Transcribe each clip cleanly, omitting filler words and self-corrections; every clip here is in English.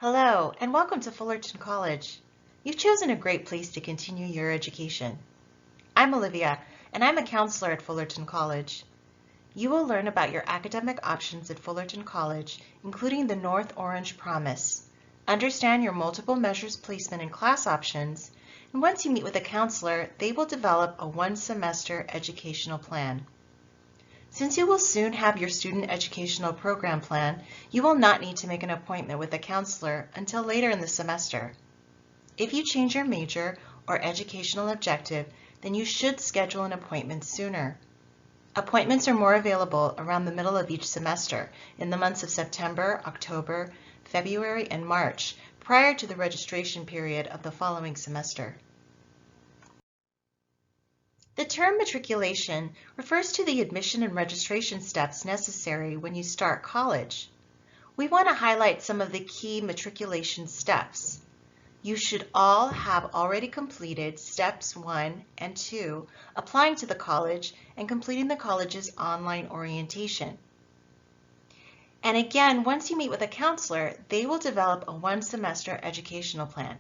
Hello, and welcome to Fullerton College. You've chosen a great place to continue your education. I'm Olivia, and I'm a counselor at Fullerton College. You will learn about your academic options at Fullerton College, including the North Orange Promise, understand your multiple measures placement and class options, and once you meet with a counselor, they will develop a one-semester educational plan. Since you will soon have your student educational program plan, you will not need to make an appointment with a counselor until later in the semester. If you change your major or educational objective, then you should schedule an appointment sooner. Appointments are more available around the middle of each semester in the months of September, October, February, and March, prior to the registration period of the following semester. The term matriculation refers to the admission and registration steps necessary when you start college. We want to highlight some of the key matriculation steps. You should all have already completed steps 1 and 2, applying to the college and completing the college's online orientation. And again, once you meet with a counselor, they will develop a one-semester educational plan.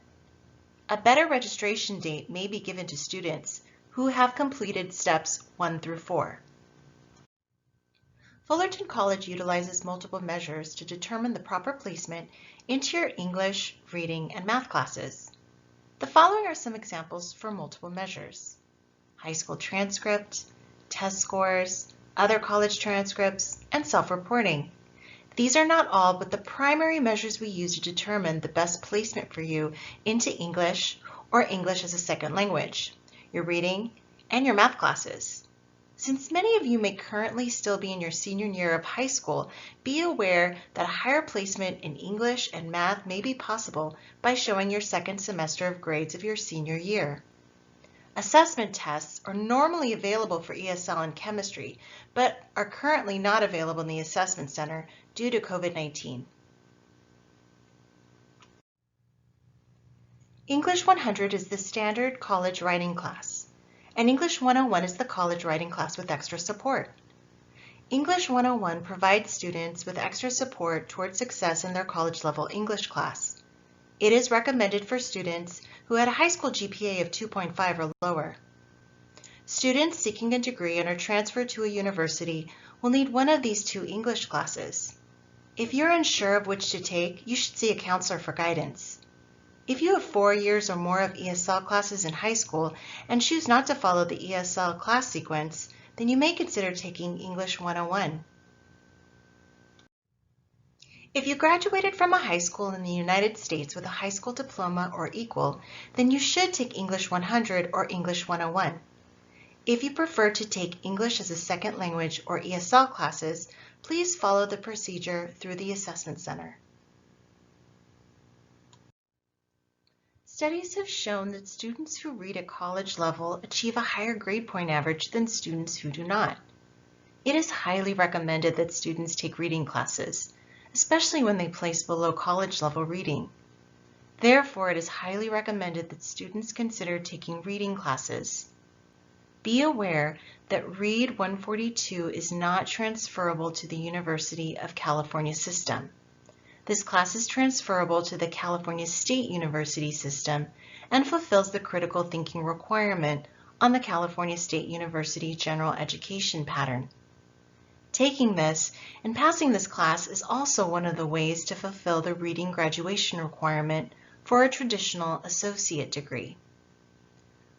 A better registration date may be given to students who have completed steps 1 through 4. Fullerton College utilizes multiple measures to determine the proper placement into your English, reading, and math classes. The following are some examples for multiple measures: high school transcript, test scores, other college transcripts, and self-reporting. These are not all, but the primary measures we use to determine the best placement for you into English or English as a second language, your reading, and your math classes. Since many of you may currently still be in your senior year of high school, be aware that a higher placement in English and math may be possible by showing your second semester of grades of your senior year. Assessment tests are normally available for ESL and chemistry, but are currently not available in the Assessment Center due to COVID-19. English 100 is the standard college writing class, and English 101 is the college writing class with extra support. English 101 provides students with extra support toward success in their college level English class. It is recommended for students who had a high school GPA of 2.5 or lower. Students seeking a degree and are transferred to a university will need one of these two English classes. If you're unsure of which to take, you should see a counselor for guidance. If you have 4 years or more of ESL classes in high school and choose not to follow the ESL class sequence, then you may consider taking English 101. If you graduated from a high school in the United States with a high school diploma or equal, then you should take English 100 or English 101. If you prefer to take English as a second language or ESL classes, please follow the procedure through the Assessment Center. Studies have shown that students who read at college level achieve a higher grade point average than students who do not. It is highly recommended that students take reading classes, especially when they place below college level reading. Therefore, it is highly recommended that students consider taking reading classes. Be aware that Read 142 is not transferable to the University of California system. This class is transferable to the California State University system and fulfills the critical thinking requirement on the California State University General Education pattern. Taking this and passing this class is also one of the ways to fulfill the reading graduation requirement for a traditional associate degree.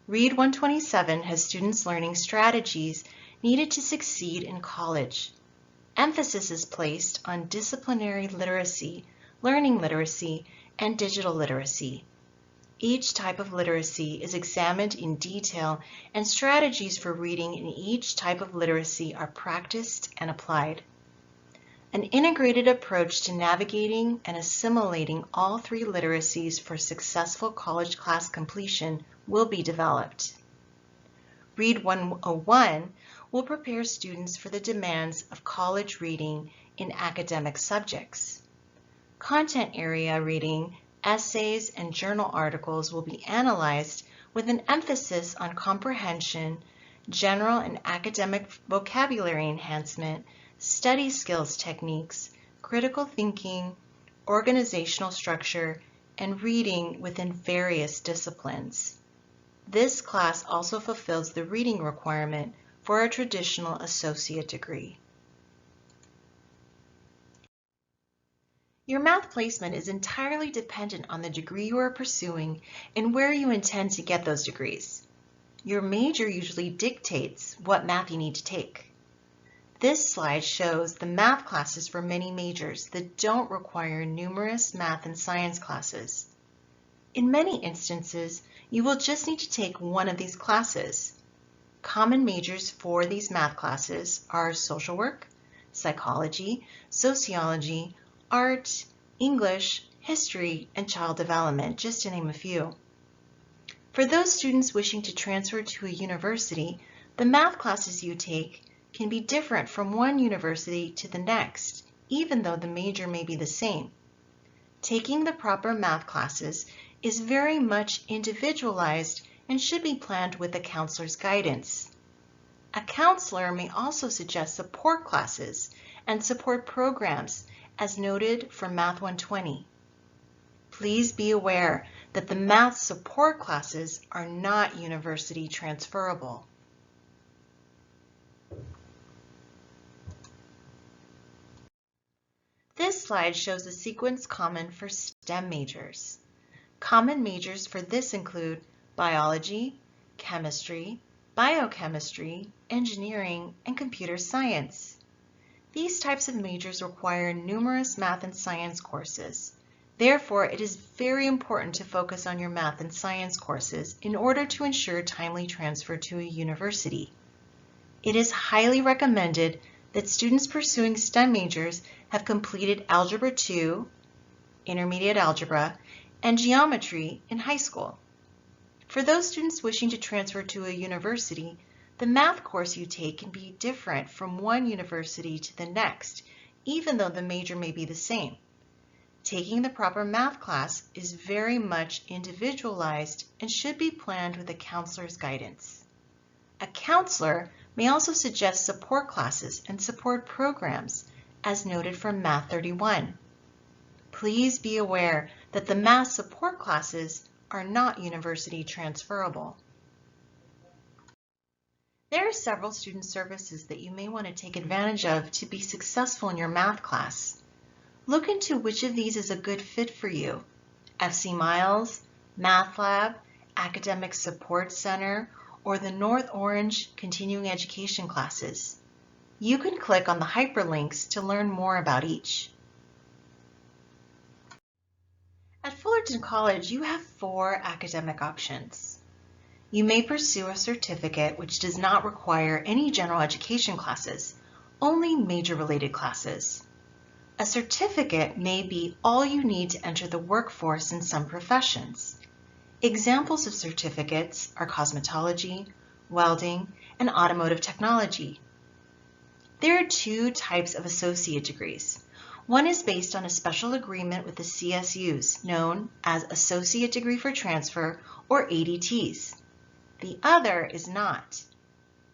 Read 127 has students learning strategies needed to succeed in college. Emphasis is placed on disciplinary literacy, learning literacy, and digital literacy. Each type of literacy is examined in detail, and strategies for reading in each type of literacy are practiced and applied. An integrated approach to navigating and assimilating all three literacies for successful college class completion will be developed. Read 101 will prepare students for the demands of college reading in academic subjects. Content area reading, essays, and journal articles will be analyzed with an emphasis on comprehension, general and academic vocabulary enhancement, study skills techniques, critical thinking, organizational structure, and reading within various disciplines. This class also fulfills the reading requirement for a traditional associate degree. Your math placement is entirely dependent on the degree you are pursuing and where you intend to get those degrees. Your major usually dictates what math you need to take. This slide shows the math classes for many majors that don't require numerous math and science classes. In many instances, you will just need to take one of these classes. Common majors for these math classes are social work, psychology, sociology, art, English, history, and child development, just to name a few. For those students wishing to transfer to a university, the math classes you take can be different from one university to the next, even though the major may be the same. Taking the proper math classes is very much individualized and should be planned with a counselor's guidance. A counselor may also suggest support classes and support programs as noted for Math 120. Please be aware that the math support classes are not university transferable. This slide shows a sequence common for STEM majors. Common majors for this include biology, chemistry, biochemistry, engineering, and computer science. These types of majors require numerous math and science courses. Therefore, it is very important to focus on your math and science courses in order to ensure timely transfer to a university. It is highly recommended that students pursuing STEM majors have completed Algebra 2, Intermediate Algebra, and Geometry in high school. For those students wishing to transfer to a university, the math course you take can be different from one university to the next, even though the major may be the same. Taking the proper math class is very much individualized and should be planned with a counselor's guidance. A counselor may also suggest support classes and support programs, as noted from Math 31. Please be aware that the math support classes are not university transferable. There are several student services that you may want to take advantage of to be successful in your math class. Look into which of these is a good fit for you: FC Miles, Math Lab, Academic Support Center, or the North Orange Continuing Education classes. You can click on the hyperlinks to learn more about each. At Fullerton College, you have 4 academic options. You may pursue a certificate which does not require any general education classes, only major-related classes. A certificate may be all you need to enter the workforce in some professions. Examples of certificates are cosmetology, welding, and automotive technology. There are 2 types of associate degrees. One is based on a special agreement with the CSUs, known as Associate Degree for Transfer, or ADTs. The other is not.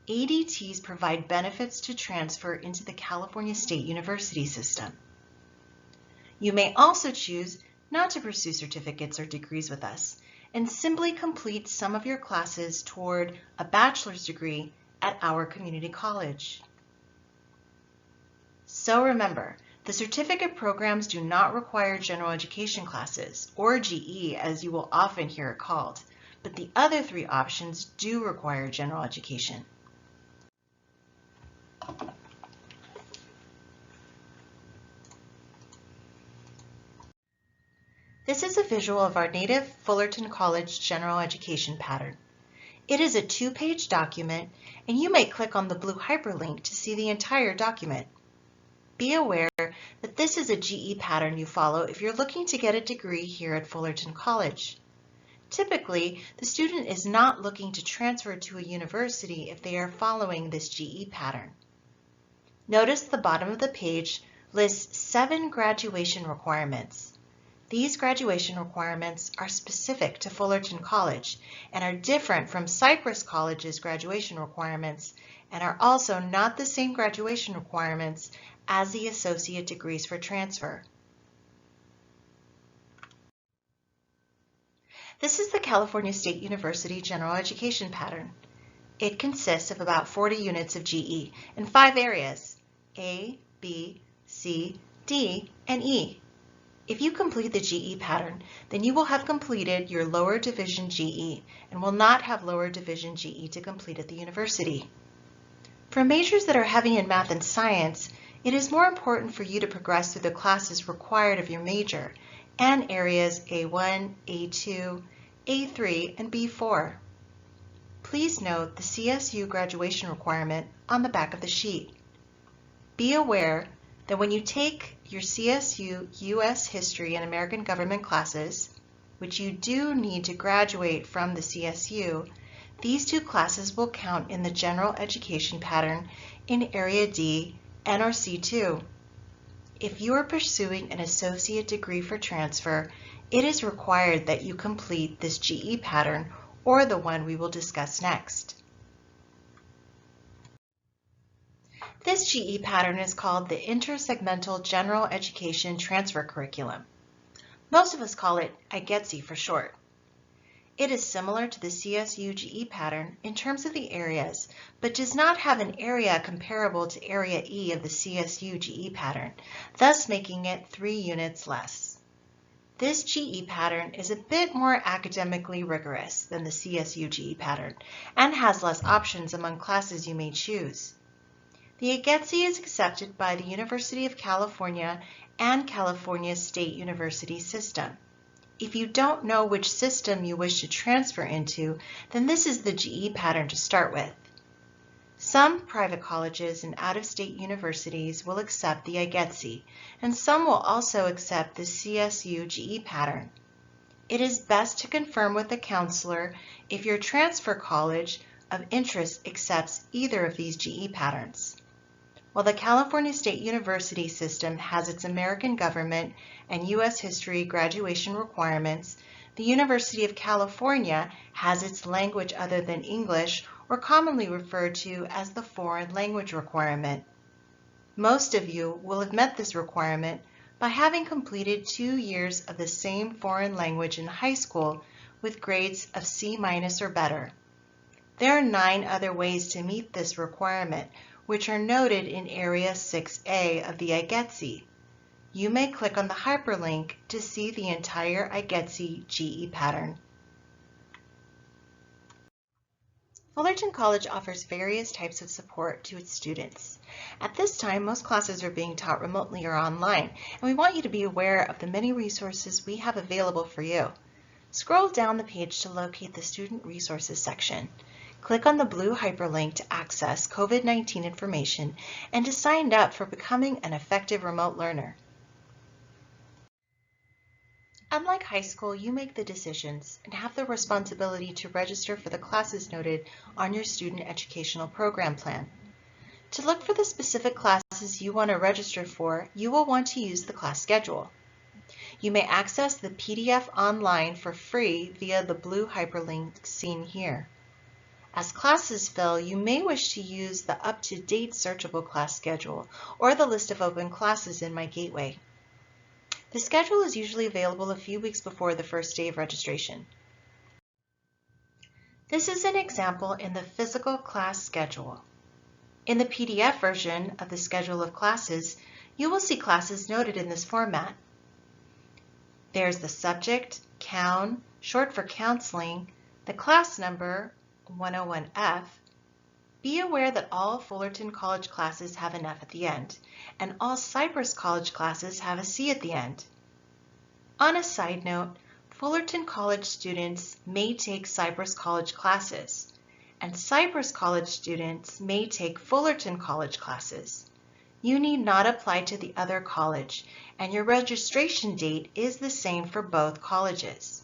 ADTs provide benefits to transfer into the California State University system. You may also choose not to pursue certificates or degrees with us and simply complete some of your classes toward a bachelor's degree at our community college. So remember, the certificate programs do not require general education classes, or GE as you will often hear it called, but the other 3 options do require general education. This is a visual of our native Fullerton College general education pattern. It is a 2-page document, and you may click on the blue hyperlink to see the entire document. Be aware that this is a GE pattern you follow if you're looking to get a degree here at Fullerton College. Typically, the student is not looking to transfer to a university if they are following this GE pattern. Notice the bottom of the page lists 7 graduation requirements. These graduation requirements are specific to Fullerton College and are different from Cypress College's graduation requirements and are also not the same graduation requirements as the associate degrees for transfer. This is the California State University General Education Pattern. It consists of about 40 units of GE in 5 areas: A, B, C, D, and E. If you complete the GE pattern, then you will have completed your lower division GE and will not have lower division GE to complete at the university. For majors that are heavy in math and science, it is more important for you to progress through the classes required of your major and areas A1, A2, A3, and B4. Please note the CSU graduation requirement on the back of the sheet. Be aware that when you take your CSU U.S. History and American Government classes, which you do need to graduate from the CSU, these 2 classes will count in the general education pattern in Area D and or C2. If you are pursuing an associate degree for transfer, it is required that you complete this GE pattern or the one we will discuss next. This GE pattern is called the Intersegmental General Education Transfer Curriculum. Most of us call it IGETC for short. It is similar to the CSU GE pattern in terms of the areas, but does not have an area comparable to Area E of the CSU GE pattern, thus making it 3 units less. This GE pattern is a bit more academically rigorous than the CSU GE pattern and has less options among classes you may choose. The IGETC is accepted by the University of California and California State University system. If you don't know which system you wish to transfer into, then this is the GE pattern to start with. Some private colleges and out-of-state universities will accept the IGETC, and some will also accept the CSU GE pattern. It is best to confirm with the counselor if your transfer college of interest accepts either of these GE patterns. While the California State University system has its American Government and U.S. History graduation requirements, the University of California has its language other than English, or commonly referred to as the foreign language requirement. Most of you will have met this requirement by having completed 2 years of the same foreign language in high school with grades of C- or better. There are 9 other ways to meet this requirement, which are noted in Area 6A of the IGETC. You may click on the hyperlink to see the entire IGETC GE pattern. Fullerton College offers various types of support to its students. At this time, most classes are being taught remotely or online, and we want you to be aware of the many resources we have available for you. Scroll down the page to locate the Student Resources section. Click on the blue hyperlink to access COVID-19 information and to sign up for becoming an effective remote learner. Unlike high school, you make the decisions and have the responsibility to register for the classes noted on your student educational program plan. To look for the specific classes you want to register for, you will want to use the class schedule. You may access the PDF online for free via the blue hyperlink seen here. As classes fill, you may wish to use the up-to-date searchable class schedule or the list of open classes in My Gateway. The schedule is usually available a few weeks before the first day of registration. This is an example in the physical class schedule. In the PDF version of the schedule of classes, you will see classes noted in this format. There's the subject, COUN, short for counseling, the class number, 101F. Be aware that all Fullerton College classes have an F at the end, and all Cypress College classes have a C at the end. On a side note, Fullerton College students may take Cypress College classes, and Cypress College students may take Fullerton College classes. You need not apply to the other college, and your registration date is the same for both colleges.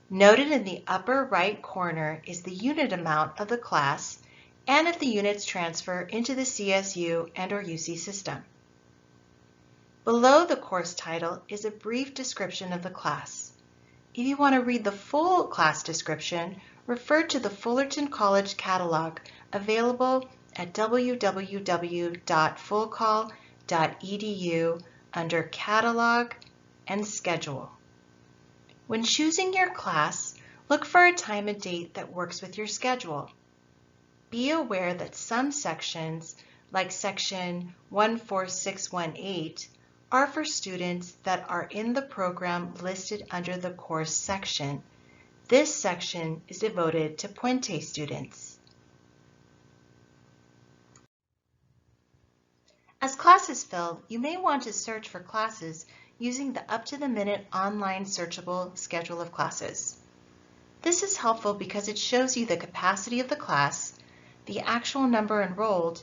Noted in the upper right corner is the unit amount of the class and if the units transfer into the CSU and/or UC system. Below the course title is a brief description of the class. If you want to read the full class description, refer to the Fullerton College catalog available at www.fullcol.edu under Catalog and Schedule. When choosing your class, look for a time and date that works with your schedule. Be aware that some sections, like section 14618, are for students that are in the program listed under the course section. This section is devoted to Puente students. As classes fill, you may want to search for classes using the up-to-the-minute online searchable schedule of classes. This is helpful because it shows you the capacity of the class, the actual number enrolled,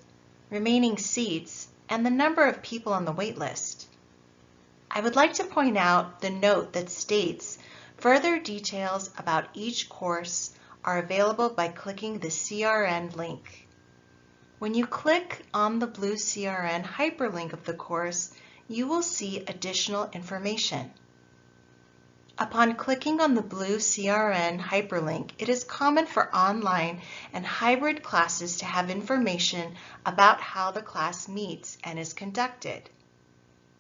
remaining seats, and the number of people on the wait list. I would like to point out the note that states further details about each course are available by clicking the CRN link. When you click on the blue CRN hyperlink of the course, you will see additional information. Upon clicking on the blue CRN hyperlink, it is common for online and hybrid classes to have information about how the class meets and is conducted.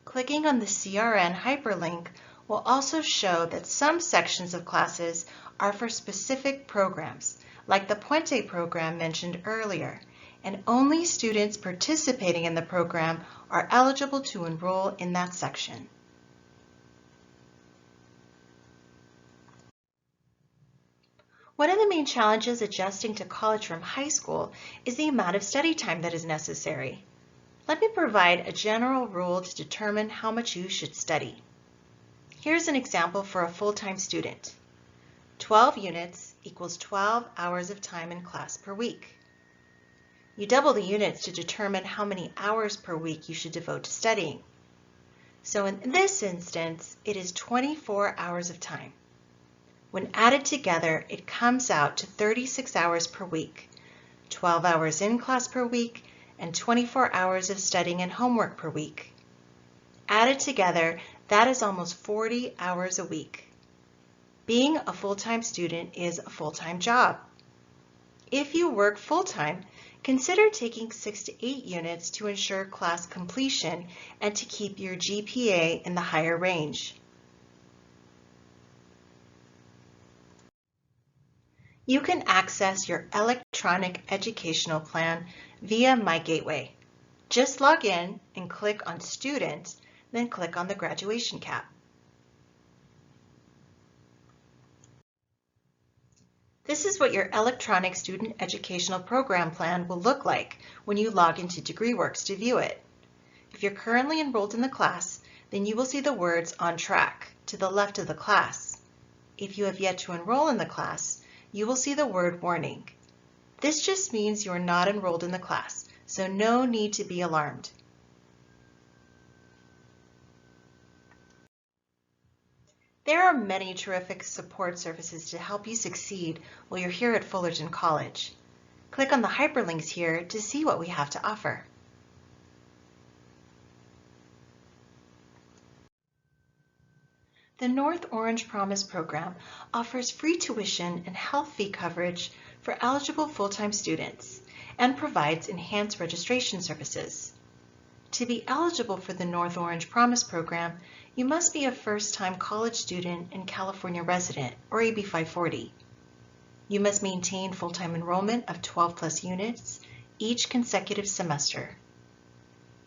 Clicking on the CRN hyperlink will also show that some sections of classes are for specific programs, like the Puente program mentioned earlier, and only students participating in the program are eligible to enroll in that section. One of the main challenges adjusting to college from high school is the amount of study time that is necessary. Let me provide a general rule to determine how much you should study. Here's an example for a full-time student. 12 units equals 12 hours of time in class per week. You double the units to determine how many hours per week you should devote to studying. So in this instance, it is 24 hours of time. When added together, it comes out to 36 hours per week, 12 hours in class per week, and 24 hours of studying and homework per week. Added together, that is almost 40 hours a week. Being a full-time student is a full-time job. If you work full-time, consider taking 6 to 8 units to ensure class completion and to keep your GPA in the higher range. You can access your electronic educational plan via MyGateway. Just log in and click on Student, then click on the Graduation cap. This is what your electronic student educational program plan will look like when you log into DegreeWorks to view it. If you're currently enrolled in the class, then you will see the words "On Track" to the left of the class. If you have yet to enroll in the class, you will see the word "Warning." This just means you are not enrolled in the class, so no need to be alarmed. There are many terrific support services to help you succeed while you're here at Fullerton College. Click on the hyperlinks here to see what we have to offer. The North Orange Promise program offers free tuition and health fee coverage for eligible full-time students and provides enhanced registration services. To be eligible for the North Orange Promise program, you must be a first-time college student and California resident, or AB 540. You must maintain full-time enrollment of 12 plus units each consecutive semester.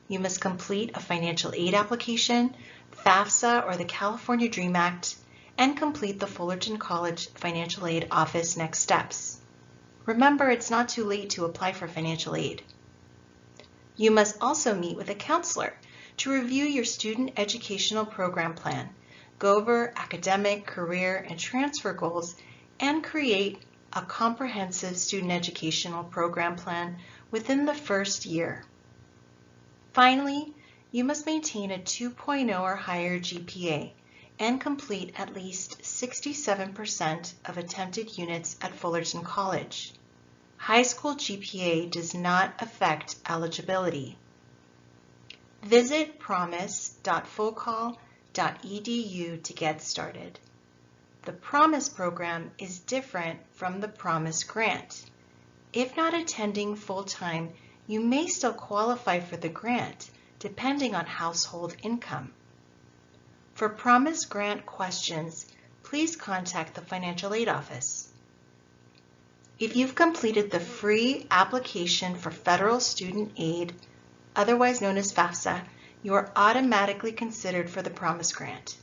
You must complete a financial aid application, FAFSA or the California Dream Act, and complete the Fullerton College Financial Aid Office Next Steps. Remember, it's not too late to apply for financial aid. You must also meet with a counselor to review your student educational program plan, go over academic, career, and transfer goals, and create a comprehensive student educational program plan within the first year. Finally, you must maintain a 2.0 or higher GPA and complete at least 67% of attempted units at Fullerton College. High school GPA does not affect eligibility. Visit promise.fullcall.edu to get started. The Promise program is different from the Promise Grant. If not attending full-time, you may still qualify for the grant, depending on household income. For Promise Grant questions, please contact the Financial Aid Office. If you've completed the free application for federal student aid, otherwise known as FAFSA, you are automatically considered for the Promise Grant.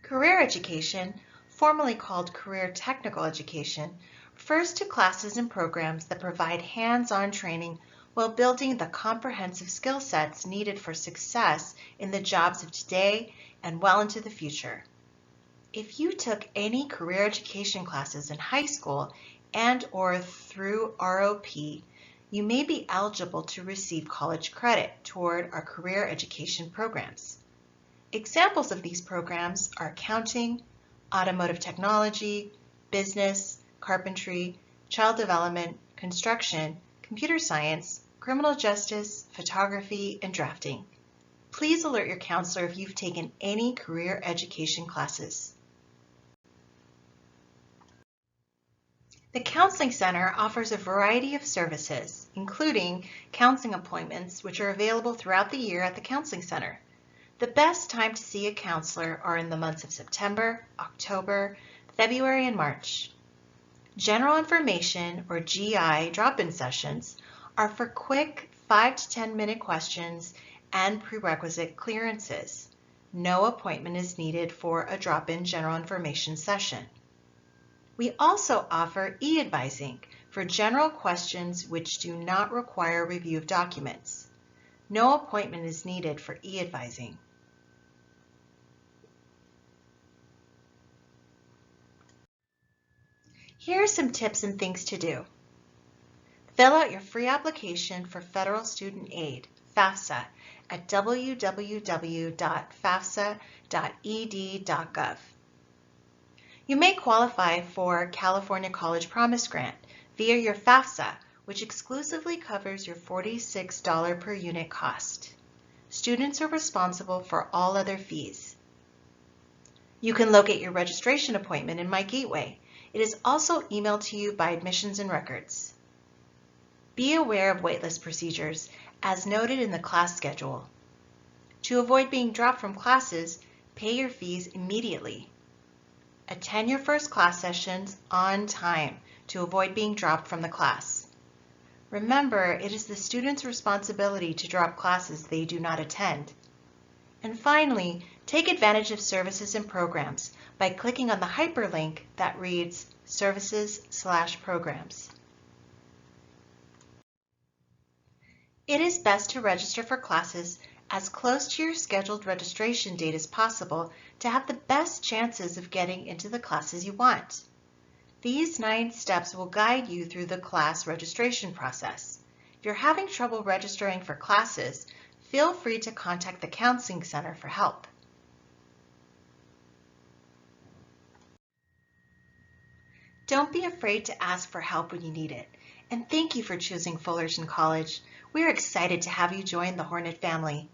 Career education, formerly called career technical education, refers to classes and programs that provide hands-on training while building the comprehensive skill sets needed for success in the jobs of today and well into the future. If you took any career education classes in high school and/or through ROP, you may be eligible to receive college credit toward our career education programs. Examples of these programs are accounting, automotive technology, business, carpentry, child development, construction, computer science, criminal justice, photography, and drafting. Please alert your counselor if you've taken any career education classes. The Counseling Center offers a variety of services, including counseling appointments, which are available throughout the year at the Counseling Center. The best time to see a counselor are in the months of September, October, February, and March. General information, or GI, drop-in sessions are for quick 5 to 10 minute questions and prerequisite clearances. No appointment is needed for a drop-in general information session. We also offer e-advising for general questions which do not require review of documents. No appointment is needed for e-advising. Here are some tips and things to do. Fill out your free application for Federal Student Aid, FAFSA, at www.fafsa.ed.gov. You may qualify for California College Promise Grant via your FAFSA, which exclusively covers your $46 per unit cost. Students are responsible for all other fees. You can locate your registration appointment in My Gateway. It is also emailed to you by Admissions and Records. Be aware of waitlist procedures as noted in the class schedule. To avoid being dropped from classes, pay your fees immediately. Attend your first class sessions on time to avoid being dropped from the class. Remember, it is the student's responsibility to drop classes they do not attend. And finally, take advantage of services and programs by clicking on the hyperlink that reads Services/Programs. It is best to register for classes as close to your scheduled registration date as possible to have the best chances of getting into the classes you want. These 9 steps will guide you through the class registration process. If you're having trouble registering for classes, feel free to contact the Counseling Center for help. Don't be afraid to ask for help when you need it. And thank you for choosing Fullerton College. We are excited to have you join the Hornet family.